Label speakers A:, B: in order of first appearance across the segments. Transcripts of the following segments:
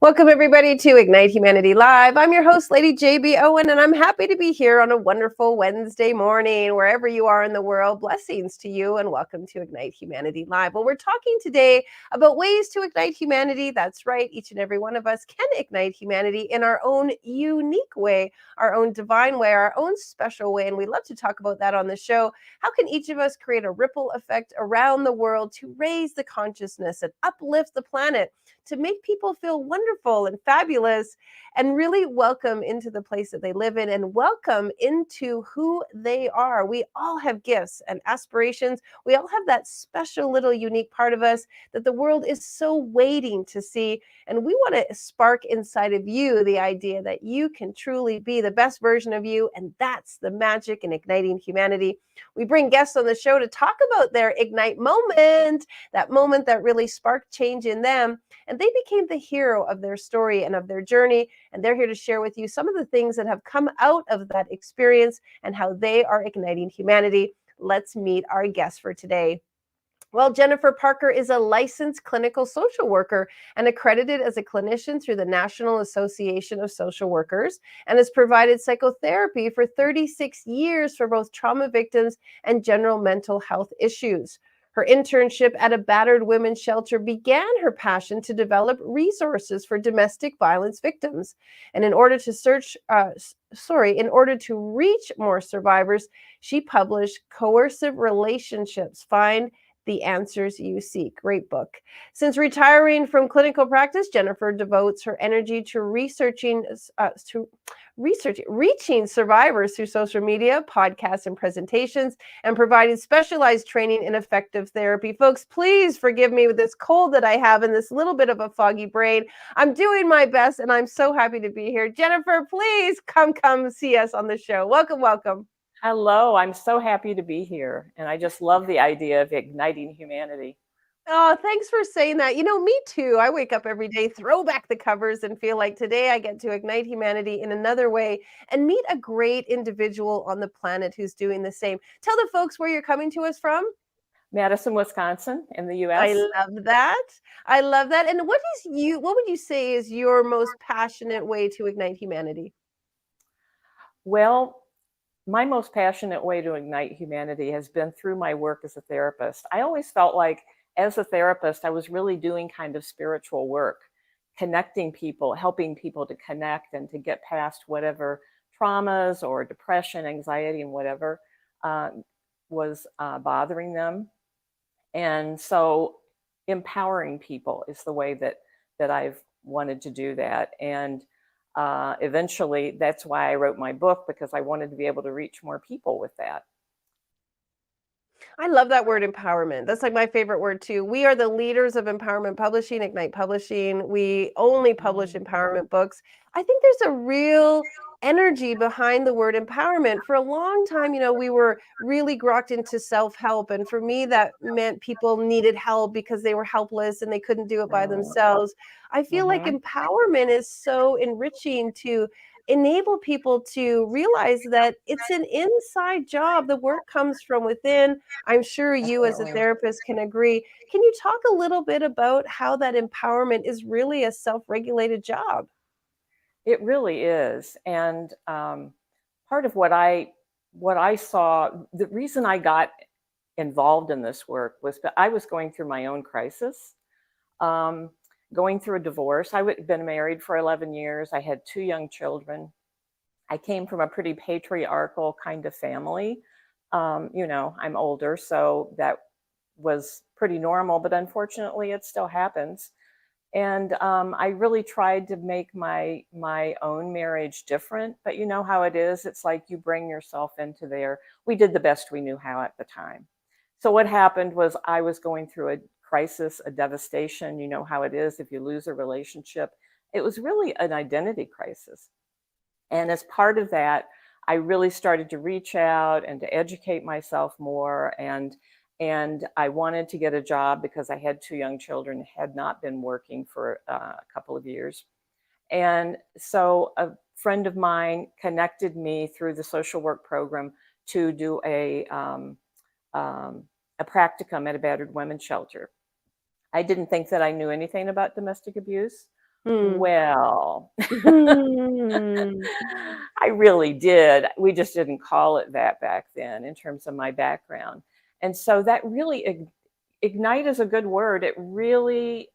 A: Welcome, everybody, to Ignite Humanity Live. I'm your host, Lady JB Owen, and I'm happy to be here on a wonderful Wednesday morning, wherever you are in the world. Blessings to you, and welcome to Ignite Humanity Live. Well, we're talking today about ways to ignite humanity. That's right, each and every one of us can ignite humanity in our own unique way, our own divine way, our own special way, and we love to talk about that on the show. How can each of us create a ripple effect around the world to raise the consciousness and uplift the planet, to make people feel wonderful and fabulous and really welcome into the place that they live in and welcome into who they are. We all have gifts and aspirations. We all have that special little unique part of us that the world is so waiting to see. And we want to spark inside of you the idea that you can truly be the best version of you. And that's the magic in igniting humanity. We bring guests on the show to talk about their ignite moment, that moment that really sparked change in them. And they became the hero of their story and of their journey. And they're here to share with you some of the things that have come out of that experience and how they are igniting humanity. Let's meet our guest for today. Well, Jennifer Parker is a licensed clinical social worker and accredited as a clinician through the National Association of Social Workers, and has provided psychotherapy for 36 years for both trauma victims and general mental health issues. Her internship at a battered women's shelter began her passion to develop resources for domestic violence victims. And in order to reach more survivors, she published Coercive Relationships: Find the Answers You Seek. Great book. Since retiring from clinical practice, Jennifer devotes her energy to reaching survivors through social media, podcasts, and presentations, and providing specialized training in effective therapy. Folks, please forgive me with this cold that I have and this little bit of a foggy brain. I'm doing my best, and I'm so happy to be here. Jennifer, please come see us on the show. Welcome, welcome.
B: Hello, I'm so happy to be here. And I just love the idea of igniting humanity.
A: Oh, thanks for saying that. Me too. I wake up every day, throw back the covers, and feel like today I get to ignite humanity in another way and meet a great individual on the planet who's doing the same. Tell the folks where you're coming to us from.
B: Madison, Wisconsin, in the U.S.
A: I love that. I love that. And what would you say is your most passionate way to ignite humanity?
B: Well, my most passionate way to ignite humanity has been through my work as a therapist. I always felt like as a therapist, I was really doing kind of spiritual work, connecting people, helping people to connect and to get past whatever traumas or depression, anxiety, and whatever was bothering them. And so empowering people is the way that I've wanted to do that. And eventually, that's why I wrote my book, because I wanted to be able to reach more people with that.
A: I love that word, empowerment. That's like my favorite word too. We are the leaders of empowerment publishing, Ignite Publishing. We only publish empowerment books. I think there's a real energy behind the word empowerment. For a long time, we were really grokked into self-help. And for me, that meant people needed help because they were helpless and they couldn't do it by themselves. I feel like empowerment is so enriching to enable people to realize that it's an inside job. The work comes from within. I'm sure you as a therapist can agree. Can you talk a little bit about how that empowerment is really a self-regulated job?
B: It really is. And part of what I saw, the reason I got involved in this work was that I was going through my own crisis, going through a divorce. I had been married for 11 years. I had 2 young children. I came from a pretty patriarchal kind of family. I'm older, so that was pretty normal, but unfortunately it still happens. And I really tried to make my own marriage different, but you know how it is. It's like you bring yourself into there. We did the best we knew how at the time. So what happened was I was going through a crisis, a devastation. You know how it is if you lose a relationship. It was really an identity crisis. And as part of that, I really started to reach out and to educate myself more. And I wanted to get a job because I had 2 young children, had not been working for a couple of years. And so a friend of mine connected me through the social work program to do a practicum at a battered women's shelter. I didn't think that I knew anything about domestic abuse.
A: Mm.
B: Well,
A: Mhm.
B: I really did. We just didn't call it that back then in terms of my background. And so that really ignite is a good word. It really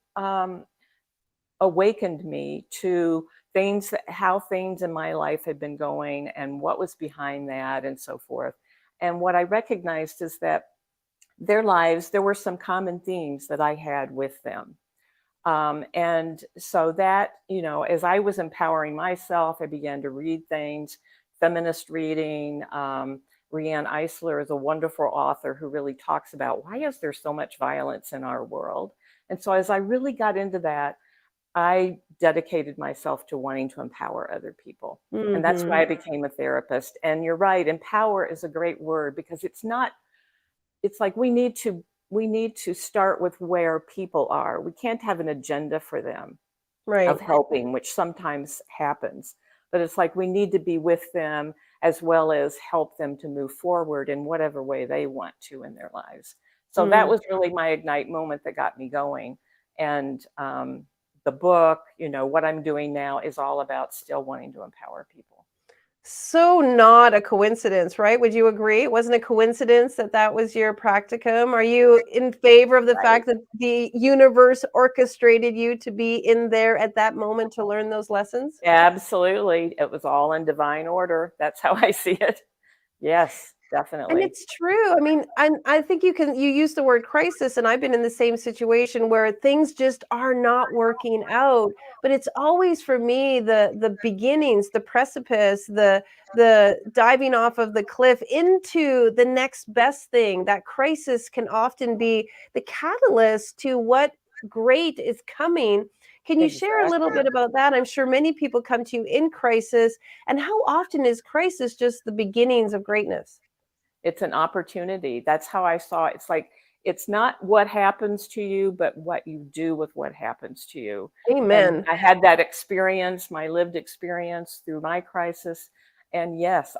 B: awakened me to things how things in my life had been going and what was behind that and so forth. And what I recognized is that their lives, there were some common themes that I had with them. And so that, as I was empowering myself, I began to read things, feminist reading. Riane Eisler is a wonderful author who really talks about why is there so much violence in our world. And so as I really got into that, I dedicated myself to wanting to empower other people. And that's why
A: Mhm.
B: I became a therapist. And you're right, empower is a great word because it's not, it's like we need to start with where people are. We can't have an agenda for them of
A: Right.
B: helping, which sometimes happens. But it's like we need to be with them as well as help them to move forward in whatever way they want to in their lives. So that
A: Mm.
B: was really my ignite moment that got me going. And the book, what I'm doing now is all about still wanting to empower people.
A: So not a coincidence, right? Would you agree? It wasn't a coincidence that that was your practicum. Are you in favor of the
B: Right.
A: fact that the universe orchestrated you to be in there at that moment to learn those lessons?
B: Absolutely. It was all in divine order. That's how I see it. Yes,
A: And
B: definitely.
A: it's true. I mean, I think you use the word crisis, and I've been in the same situation where things just are not working out. But it's always for me the beginnings, the precipice, the diving off of the cliff into the next best thing. That crisis can often be the catalyst to what great is coming. Can you share a little
B: Exactly.
A: bit about that? I'm sure many people come to you in crisis, and how often is crisis just the beginnings of greatness?
B: It's an opportunity. That's how I saw it. It's like, it's not what happens to you, but what you do with what happens to you. And
A: Amen.
B: I had that experience, my lived experience through my crisis. And yes,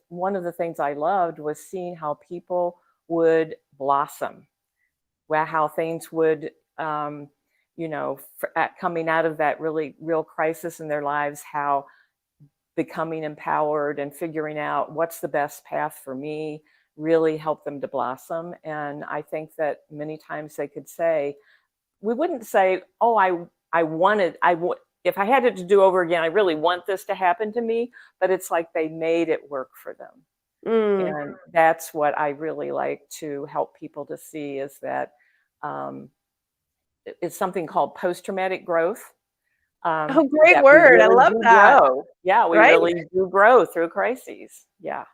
B: one of the things I loved was seeing how people would blossom, where how things would, coming out of that really real crisis in their lives, how becoming empowered and figuring out what's the best path for me really helped them to blossom. And I think that many times they could say, we wouldn't say, oh, I wanted, if I had it to do over again, I really want this to happen to me. But it's like they made it work for them.
A: Mm.
B: And that's what I really like to help people to see is that um, it's something called post traumatic growth,
A: Oh, great
B: that we
A: word. I
B: really
A: love
B: do
A: that.
B: grow. Yeah, we
A: Right?
B: really do grow through crises. Yeah.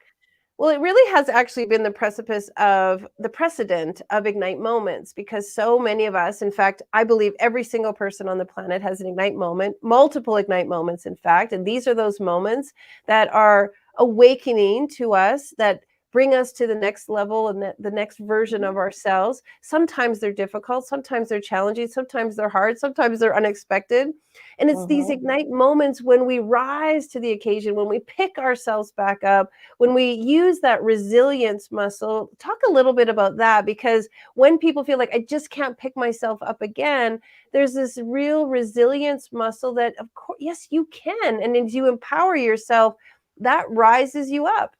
A: Well, it really has actually been the precipice of the precedent of Ignite moments because so many of us, in fact, I believe every single person on the planet has an Ignite moment, multiple Ignite moments, in fact. And these are those moments that are awakening to us, that bring us to the next level and the next version
B: Mhm.
A: of ourselves. Sometimes they're difficult, sometimes they're challenging, sometimes they're hard, sometimes they're unexpected. And it's these
B: Mhm.
A: Ignite moments when we rise to the occasion, when we pick ourselves back up, when we use that resilience muscle. Talk a little bit about that because when people feel like I just can't pick myself up again, there's this real resilience muscle that, of course, yes, you can. And as you empower yourself, that rises you up.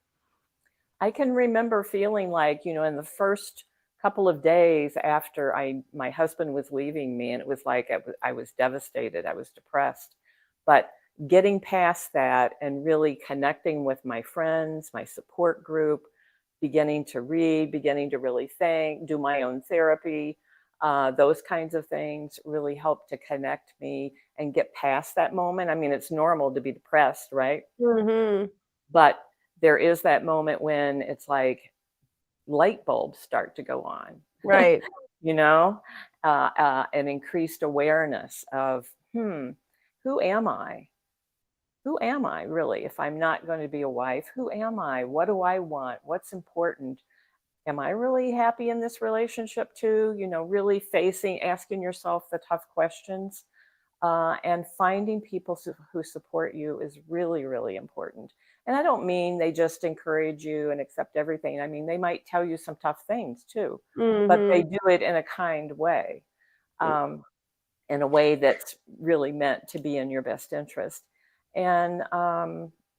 B: I can remember feeling like, in the first couple of days after my husband was leaving me, and it was like I was devastated, I was depressed. But getting past that and really connecting with my friends, my support group, beginning to read, beginning to really think, do my own therapy, those kinds of things really helped to connect me and get past that moment. I mean, it's normal to be depressed, right?
A: Hmm.
B: But there is that moment when it's like light bulbs start to go on,
A: Right.
B: you know, an increased awareness of, who am I? Who am I really? If I'm not going to be a wife, who am I? What do I want? What's important? Am I really happy in this relationship too? Really asking yourself the tough questions, and finding people who support you is really, really important. And I don't mean they just encourage you and accept everything. I mean, they might tell you some tough things too, but they
A: Hmm.
B: do it in a kind way. Um, in a way that's really meant to be in your best interest. And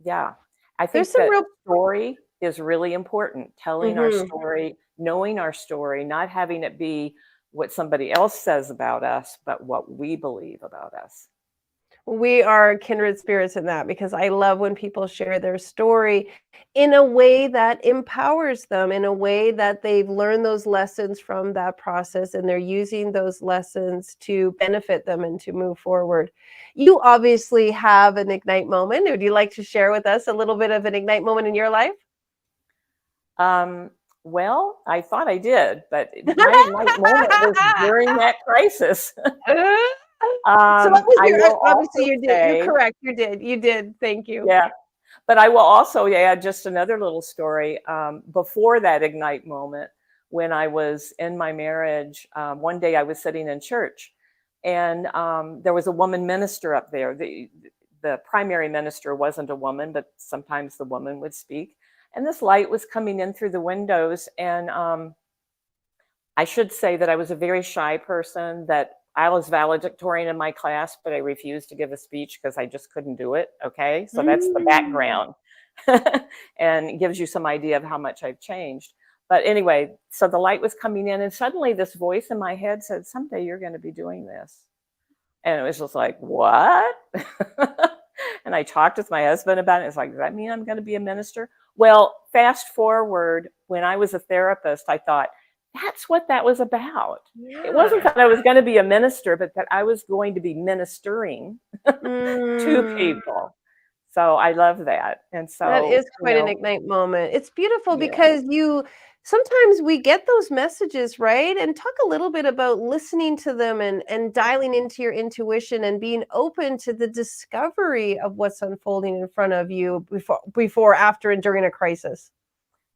B: yeah, I
A: There's
B: think
A: some
B: that
A: real
B: story is really important. Telling our
A: Mhm.
B: story, knowing our story, not having it be what somebody else says about us, but what we believe about us.
A: We are kindred spirits in that because I love when people share their story in a way that empowers them, in a way that they've learned those lessons from that process and they're using those lessons to benefit them and to move forward. You obviously have an Ignite moment. Would you like to share with us a little bit of an Ignite moment in your life?
B: Um, well, I thought I did, but my Ignite moment was during that crisis.
A: So what was
B: I
A: your
B: will
A: obviously
B: also
A: you did. You're
B: say,
A: correct. You did. Thank you.
B: yeah, but I will also add just another little story. Before that Ignite moment, when I was in my marriage, one day I was sitting in church, and there was a woman minister up there. The primary minister wasn't a woman, but sometimes the woman would speak. And this light was coming in through the windows. And I should say that I was a very shy person, that I was valedictorian in my class, but I refused to give a speech because I just couldn't do it. Okay. So that's the
A: Mm.
B: background. And it gives you some idea of how much I've changed. But anyway, so the light was coming in, and suddenly this voice in my head said, "Someday you're going to be doing this." And it was just like, what? And I talked with my husband about it. It's like, does that mean I'm going to be a minister? Well, fast forward, when I was a therapist, I thought, that's what that was about. It wasn't
A: Yeah.
B: that I was going to be a minister, but that I was going to be ministering to
A: Mm.
B: people. So I love that. And
A: That
B: so,
A: is quite an Ignite moment. It's beautiful
B: yeah.
A: because you sometimes we get those messages, right? And talk a little bit about listening to them and dialing into your intuition and being open to the discovery of what's unfolding in front of you before, after, and during a crisis.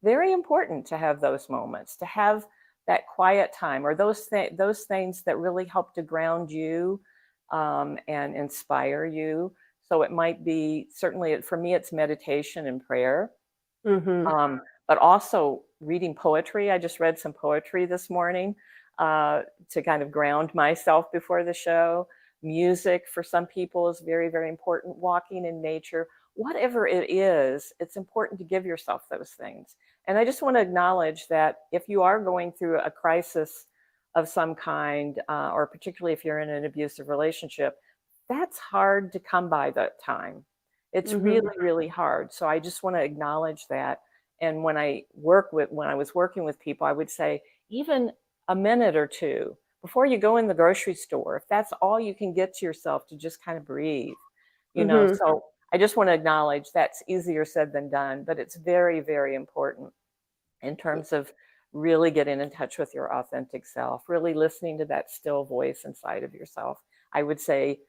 B: Very important to have those moments, to have that quiet time, or those things that really help to ground you and inspire you. So it might be, certainly for me, it's meditation and prayer,
A: Mhm.
B: but also reading poetry. I just read some poetry this morning to kind of ground myself before the show. Music for some people is very, very important. Walking in nature, whatever it is, it's important to give yourself those things. And I just want to acknowledge that if you are going through a crisis of some kind, or particularly if you're in an abusive relationship, that's hard to come by that time. It's
A: Mhm.
B: really, really hard. So I just want to acknowledge that. And when I was working with people, I would say, even a minute or two before you go in the grocery store, if that's all you can get to yourself, to just kind of breathe, you know.
A: Mhm.
B: So I just want to acknowledge that's easier said than done, but it's very, very important in terms of really getting in touch with your authentic self, really listening to that still voice inside of yourself. I would say,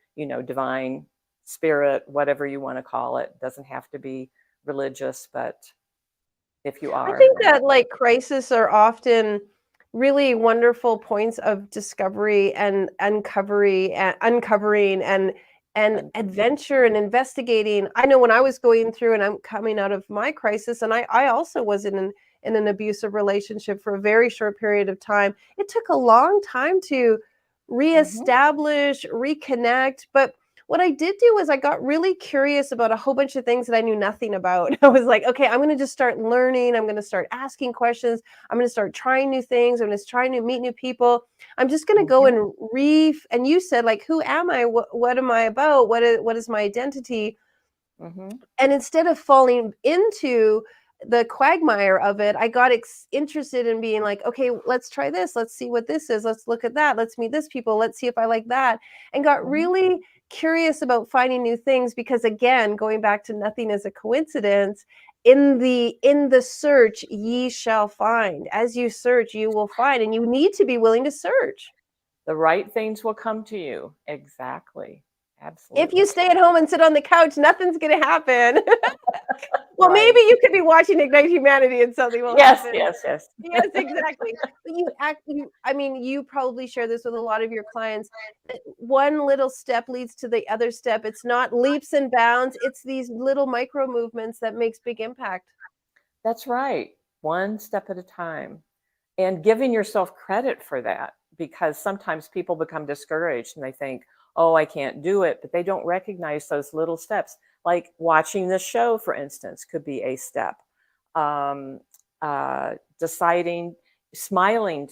B: divine spirit, whatever you want to call it, doesn't have to be religious, but if you
A: I
B: are,
A: think
B: then
A: that like crises are often really wonderful points of discovery and uncovering and adventure and investigating. I know when I was going through and I'm coming out of my crisis, and I also was in an abusive relationship for a very short period of time. It took a long time to
B: Mhm.
A: reestablish, reconnect, but what I did do was I got really curious about a whole bunch of things that I knew nothing about. I was like, okay, I'm going to just start learning. I'm going to start asking questions. I'm going to start trying new things. I'm going to try to meet new people. I'm just going to go
B: Mhm.
A: and and you said like, who am I? What am I about? What is my identity?
B: Mhm.
A: And instead of falling into the quagmire of it, I got interested in being like, okay, let's try this. Let's see what this is. Let's look at that. Let's meet this people. Let's see if I like that. And got
B: Mhm.
A: really curious about finding new things because again, going back to nothing is a coincidence, in the search ye shall find. As you search, you will find, and you need to be willing to search.
B: The right things will come to you. Exactly.
A: If you
B: Absolutely.
A: stay at home and sit on the couch, nothing's going to happen. Well, maybe
B: Right.
A: you could be watching Ignite Humanity and something will
B: Yes,
A: happen.
B: yes, yes.
A: Yes, exactly. But I mean, you probably share this with a lot of your clients, that one little step leads to the other step. It's not leaps and bounds, it's these little micro movements that makes big impact.
B: That's right. One step at a time. And giving yourself credit for that, because sometimes people become discouraged and they think, oh, I can't do it, but they don't recognize those little steps. Like watching this show, for instance, could be a step. Um, Deciding, smiling,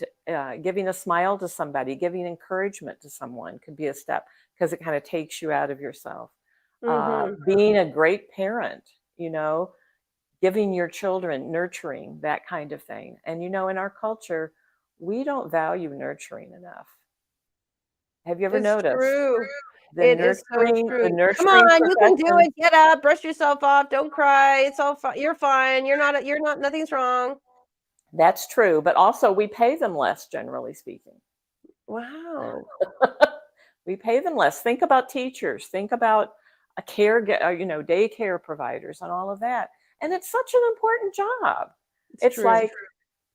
B: giving a smile to somebody, giving encouragement to someone could be a step because it kind of takes you out of yourself. Being a great parent, you know, giving your children, nurturing, that kind of thing. And, you know, in our culture, we don't value nurturing enough. Have you ever
A: It's
B: noticed
A: true.
B: the
A: It is so
B: nurturing, the
A: true. Come
B: nurturing
A: on, you can do
B: profession?
A: it. Get up, brush yourself off. Don't cry. It's all fine. You're fine. You're not, nothing's wrong.
B: That's true, but also we pay them less, generally speaking.
A: Wow.
B: We pay them less. Think about teachers. Think about you know, daycare providers and all of that. And it's such an important job.
A: It's
B: It's
A: true.
B: like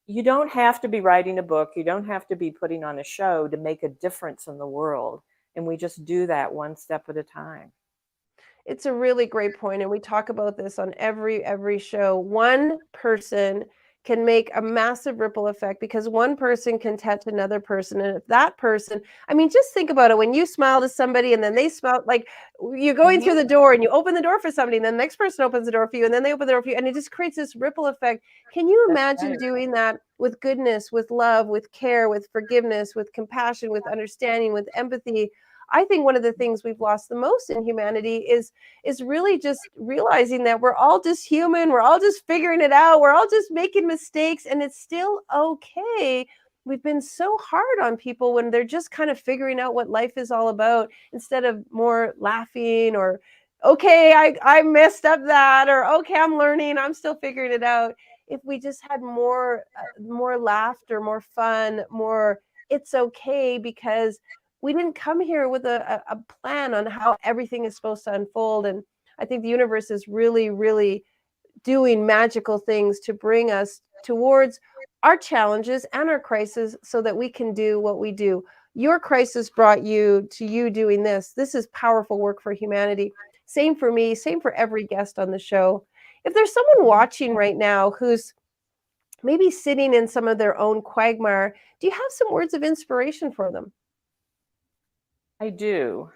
B: you don't have to be writing a book. You don't have to be putting on a show to make a difference in the world. And we just do that one step at a time.
A: It's a really great point, and we talk about this on every show. One person can make a massive ripple effect because one person can touch another person, and if that person, I mean, just think about it. When you smile to somebody and then they smile, like you're going through
B: Mhm.
A: the door and you open the door for somebody, and then the next person opens the door for you, and then they open the door for you, and it just creates this ripple effect. Can you
B: That's
A: imagine
B: right.
A: doing that with goodness, with love, with care, with forgiveness, with compassion, with understanding, with empathy? I think one of the things we've lost the most in humanity is really just realizing that we're all just human, we're all just figuring it out, we're all just making mistakes, and it's still okay. We've been so hard on people when they're just kind of figuring out what life is all about instead of more laughing or okay, I messed up that, or okay, I'm learning, I'm still figuring it out. If we just had more laughter, more fun, more it's okay because we didn't come here with a plan on how everything is supposed to unfold. And I think the universe is really, really doing magical things to bring us towards our challenges and our crises so that we can do what we do. Your crisis brought you to you doing this. This is powerful work for humanity. Same for me, same for every guest on the show. If there's someone watching right now who's maybe sitting in some of their own quagmire, do you have some words of inspiration for them?
B: I do.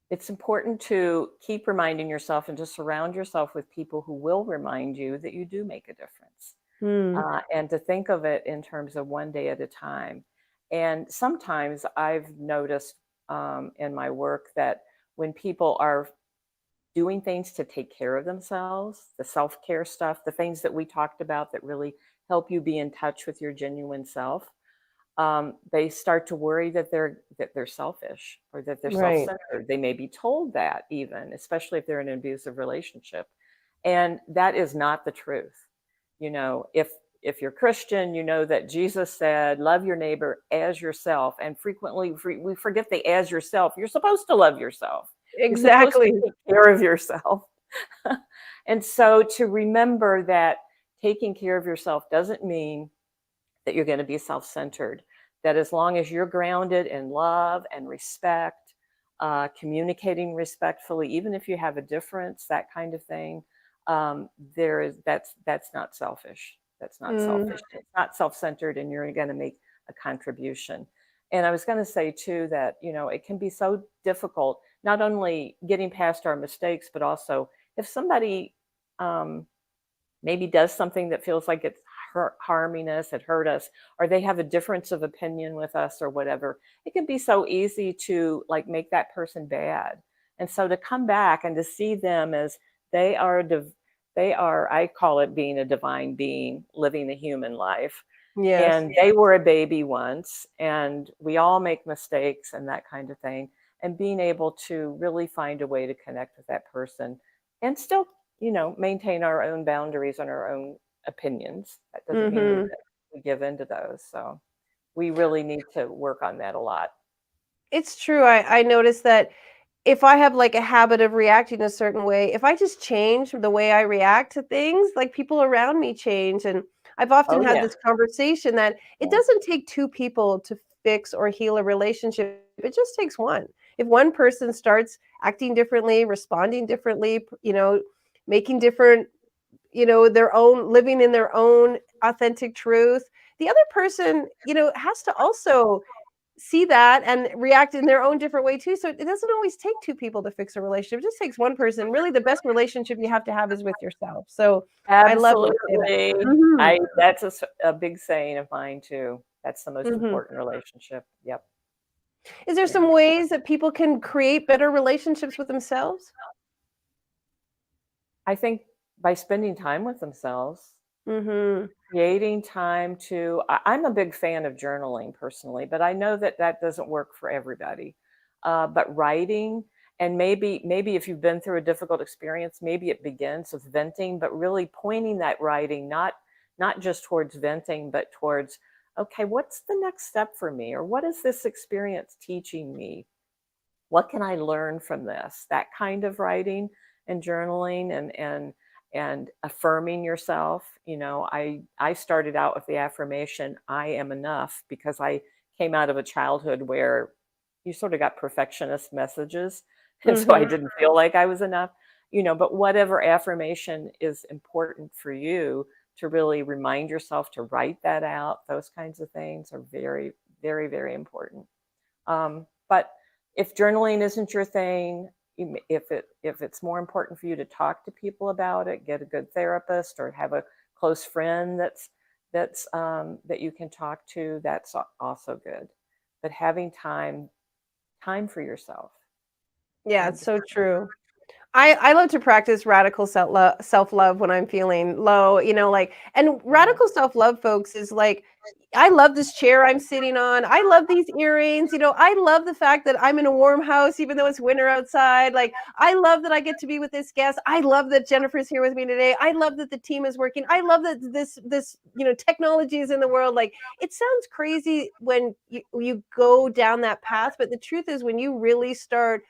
B: It's important to keep reminding yourself and to surround yourself with people who will remind you that you do make a difference.
A: Hmm.
B: And to think of it in terms of one day at a time. And sometimes I've noticed in my work that when people are doing things to take care of themselves, the self care stuff, the things that we talked about that really help you be in touch with your genuine self, they start to worry that they're selfish or that they're
A: Right.
B: self-centered. They may be told that even, especially if they're in an abusive relationship, and that is not the truth. You know, if you're Christian, you know that Jesus said, "Love your neighbor as yourself," and frequently we forget the "as yourself." You're supposed to love yourself. You're supposed to
A: Exactly.
B: take care of yourself, and so to remember that taking care of yourself doesn't mean that you're going to be self centered. That as long as you're grounded in love and respect, communicating respectfully, even if you have a difference, that kind of thing, that's not selfish. That's not
A: Mm.
B: selfish. It's not self centered, and you're going to make a contribution. And I was going to say too that you know it can be so difficult not only getting past our mistakes, but also if somebody um, maybe does something that feels like it's harming us, it hurt us, or they have a difference of opinion with us or whatever, it can be so easy to like make that person bad. And so to come back and to see them as they are, they are, I call it being a divine being living a human life.
A: Yes.
B: And they were a baby once, and we all make mistakes and that kind of thing. And being able to really find a way to connect with that person and still, you know, maintain our own boundaries and our own opinions. That doesn't mean
A: Mhm.
B: we give in to those. So we really need to work on that a lot.
A: It's true. I noticed that if I have, like, a habit of reacting a certain way, if I just change the way I react to things, like, people around me change, and I've often
B: Oh
A: had
B: yeah.
A: this conversation that it
B: Yeah.
A: doesn't take 2 people to fix or heal a relationship, it just takes 1. If one person starts acting differently, responding differently, making different their own living in their own authentic truth, the other person, has to also see that and react in their own different way too. So it doesn't always take two people to fix a relationship. It just takes one person. Really, the best relationship you have to have is with yourself. So I love when you say that.
B: Absolutely.
A: Mhm.
B: That's a big saying of mine too. That's the most
A: Mhm.
B: important relationship. Yep.
A: Is there some ways that people can create better relationships with themselves?
B: I think by spending time with themselves,
A: Mhm.
B: creating time to, I'm a big fan of journaling personally, but I know that that doesn't work for everybody. But writing, and maybe if you've been through a difficult experience, maybe it begins with venting, but really pointing that writing, not just towards venting, but towards, okay, what's the next step for me? Or what is this experience teaching me? What can I learn from this? That kind of writing and journaling and affirming yourself. I started out with the affirmation, I am enough, because I came out of a childhood where you sort of got perfectionist messages. And so I
A: Mhm.
B: didn't feel like I was enough. But whatever affirmation is important for you, to really remind yourself to write that out, those kinds of things are very, very, very important. But if journaling isn't your thing, if it's more important for you to talk to people about it, get a good therapist or have a close friend that you can talk to, that's also good. But having time for yourself,
A: Yeah,
B: time
A: it's
B: to
A: so true. I love to practice radical self-love when I'm feeling low, and
B: Mhm.
A: radical self-love, folks, is like, I love this chair I'm sitting on. I love these earrings. I love the fact that I'm in a warm house, even though it's winter outside. Like, I love that I get to be with this guest. I love that Jennifer's here with me today. I love that the team is working. I love that this technology is in the world. Like, it sounds crazy when you go down that path, but the truth is, when you really start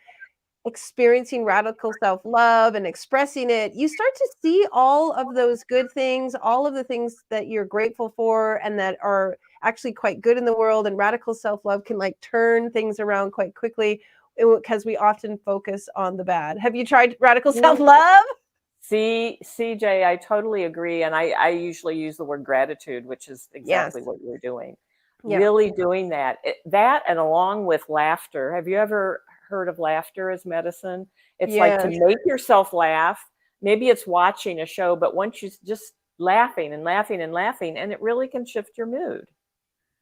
A: experiencing radical self-love and expressing it, you start to see all of those good things, all of the things that you're grateful for and that are actually quite good in the world. And radical self-love can like turn things around quite quickly because we often focus on the bad. Have you tried radical
B: Mm.
A: self-love?
B: See, CJ, I totally agree. And I usually use the word gratitude, which is
A: Yes.
B: exactly what you're doing.
A: Yeah.
B: Really doing that. That and along with laughter. Have you ever heard of laughter as medicine? It's like to
A: Yes.
B: make yourself laugh. Maybe it's watching a show, but once you just laughing and laughing and laughing, and it really can shift your mood.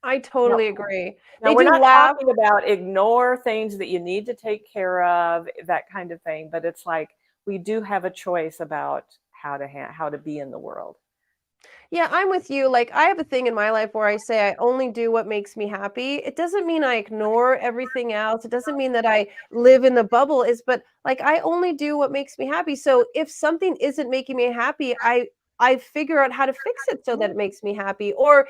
A: I
B: Now,
A: totally agree.
B: now
A: They
B: we're
A: do
B: not
A: laugh.
B: talking about ignore things that you need to take care of, that kind of thing, but it's like we do have a choice about how to be in the world.
A: Yeah, I'm with you. Like, I have a thing in my life where I say I only do what makes me happy. It doesn't mean I ignore everything else. It doesn't mean that I live in the bubble. But like, I only do what makes me happy. So if something isn't making me happy, I figure out how to fix it so that it makes me happy. Or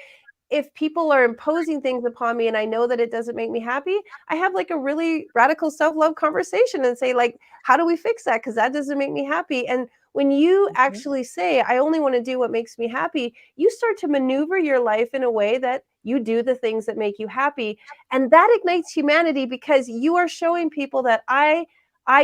A: if people are imposing things upon me and I know that it doesn't make me happy, I have like a really radical self-love conversation and say, like, how do we fix that? Because that doesn't make me happy. And when you
B: Mhm.
A: actually say, I only want to do what makes me happy, you start to maneuver your life in a way that you do the things that make you happy. And that ignites humanity because you are showing people that I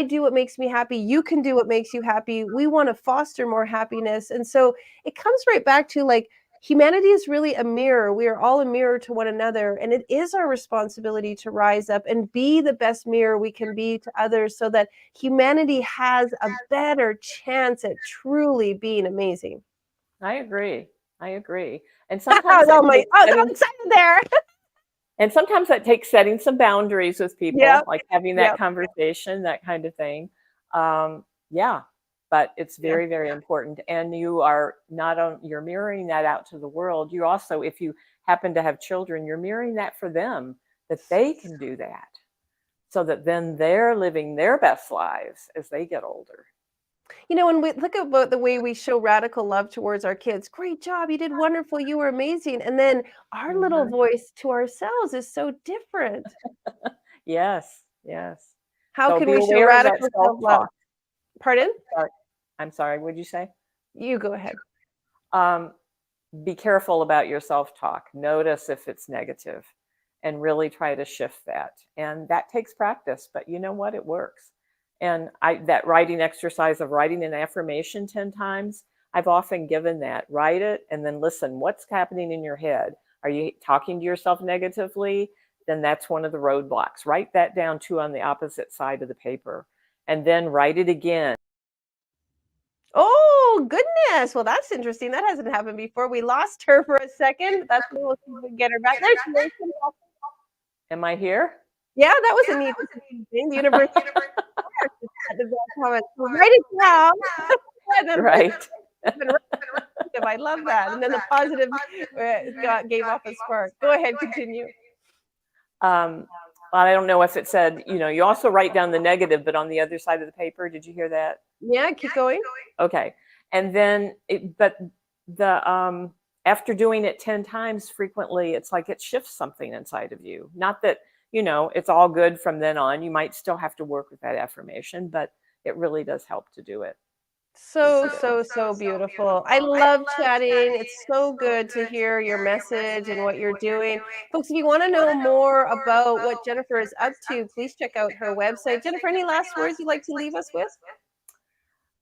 A: do what makes me happy. You can do what makes you happy. We want to foster more happiness. And so it comes right back to like, humanity is really a mirror. We are all a mirror to one another, and it is our responsibility to rise up and be the best mirror we can be to others so that humanity has a better chance at truly being amazing.
B: I agree. I agree. And sometimes that
A: Oh my,
B: takes
A: oh, I'm
B: setting
A: excited there.
B: and sometimes that takes setting some boundaries with people,
A: Yep,
B: like having that
A: yep,
B: conversation, that kind of thing. Yeah, but it's
A: yeah.
B: very, very important. And you are not on, you're mirroring that out to the world. You also, if you happen to have children, you're mirroring that for them, that they can do that, so that then they're living their best lives as they get older.
A: When we look at the way we show radical love towards our kids, great job, you did wonderful, you were amazing. And then our little
B: Mhm.
A: voice to ourselves is so different.
B: Yes, yes.
A: How
B: So
A: can
B: be
A: we show
B: aware of that
A: radical self-love?
B: self-talk.
A: Pardon?
B: Sorry. I'm sorry, what'd you say?
A: You go ahead.
B: Um, be careful about your self-talk. Notice if it's negative and really try to shift that. And that takes practice, but you know what? It works. And that writing exercise of writing an affirmation 10 times, I've often given that. Write it and then listen, what's happening in your head? Are you talking to yourself negatively? Then that's one of the roadblocks. Write that down too on the opposite side of the paper, and then write it again.
A: Oh, goodness. Well, that's interesting. That hasn't happened before. We lost her for a second. That's when we'll see if we can get her back. There she is.
B: Am I here?
A: Yeah, that was a neat thing. The universe. Write it down.
B: Right.
A: I love that. And then the positive gave off a spark. Go ahead, continue.
B: I don't know if it said, you also write down the negative, but on the other side of the paper. Did you hear that?
A: Yeah, keep going.
B: Okay. And then, after doing it 10 times frequently, it's like it shifts something inside of you. Not that, it's all good from then on. You might still have to work with that affirmation, but it really does help to do it.
A: So beautiful. I love chatting. It's so good to hear your message and what you're doing. Folks, if you want to know more about what Jennifer is up to, please check out her website. Jennifer, any last words you'd like to leave us with?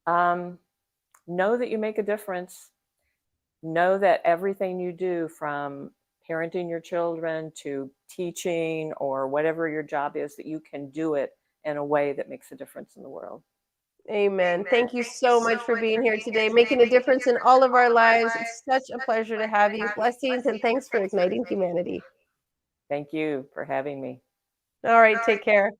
B: Know that you make a difference. Know that everything you do, from parenting your children to teaching or whatever your job is, that you can do it in a way that makes a difference in the world.
A: Amen. Thank you so much for being here today, making a difference in all of our lives. It's such a pleasure to have you. Blessings, and thanks for igniting humanity.
B: Thank you for having me.
A: All right, take care.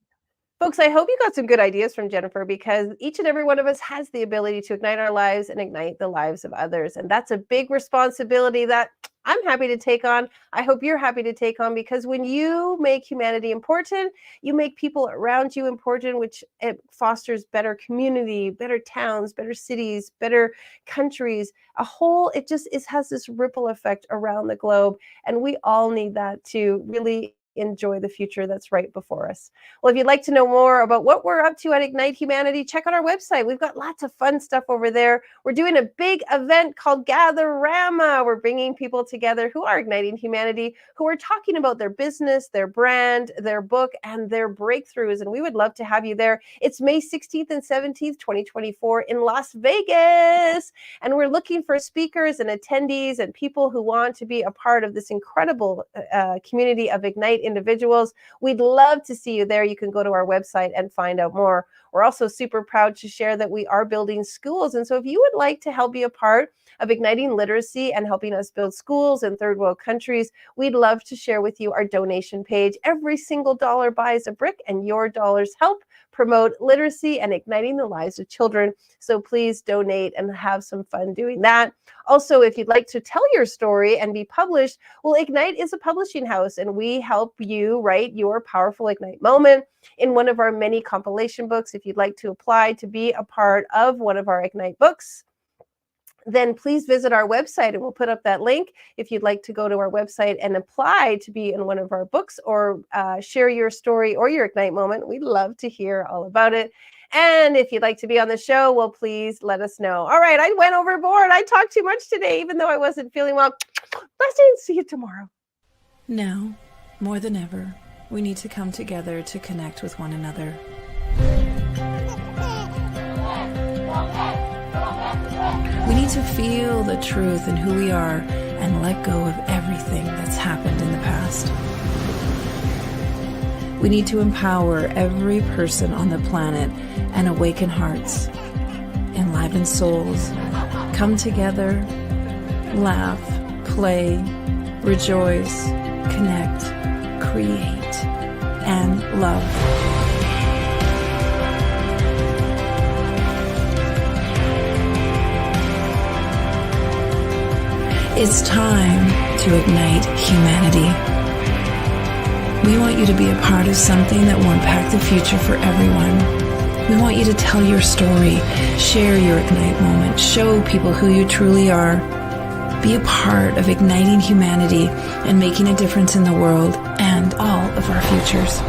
A: Folks, I hope you got some good ideas from Jennifer, because each and every one of us has the ability to ignite our lives and ignite the lives of others. And that's a big responsibility that I'm happy to take on. I hope you're happy to take on, because when you make humanity important, you make people around you important, which it fosters better community, better towns, better cities, better countries. It has this ripple effect around the globe. And we all need that to really enjoy the future that's right before us. Well, if you'd like to know more about what we're up to at Ignite Humanity, check out our website. We've got lots of fun stuff over there. We're doing a big event called Gather-rama. We're bringing people together who are igniting humanity, who are talking about their business, their brand, their book, and their breakthroughs. And we would love to have you there. It's May 16th and 17th, 2024 in Las Vegas. And we're looking for speakers and attendees and people who want to be a part of this incredible community of Ignite individuals. We'd love to see you there. You can go to our website and find out more. We're also super proud to share that we are building schools. And so if you would like to help be a part of igniting literacy and helping us build schools in third world countries, we'd love to share with you our donation page. Every single dollar buys a brick, and your dollars help promote literacy and igniting the lives of children. So please donate and have some fun doing that. Also, if you'd like to tell your story and be published, well, Ignite is a publishing house, and we help you write your powerful Ignite moment in one of our many compilation books. If you'd like to apply to be a part of one of our Ignite books, then please visit our website, and we'll put up that link if you'd like to go to our website and apply to be in one of our books, or share your story or your Ignite moment. We'd love to hear all about it. And if you'd like to be on the show, well, please let us know. All right, I went overboard. I talked too much today, even though I wasn't feeling well. Blessings. See you tomorrow.
C: Now, more than ever, we need to come together to connect with one another. We need to feel the truth in who we are and let go of everything that's happened in the past. We need to empower every person on the planet and awaken hearts, enliven souls, come together, laugh, play, rejoice, connect, create, and love. It's time to ignite humanity. We want you to be a part of something that will impact the future for everyone. We want you to tell your story, share your Ignite moment, show people who you truly are. Be a part of igniting humanity and making a difference in the world and all of our futures.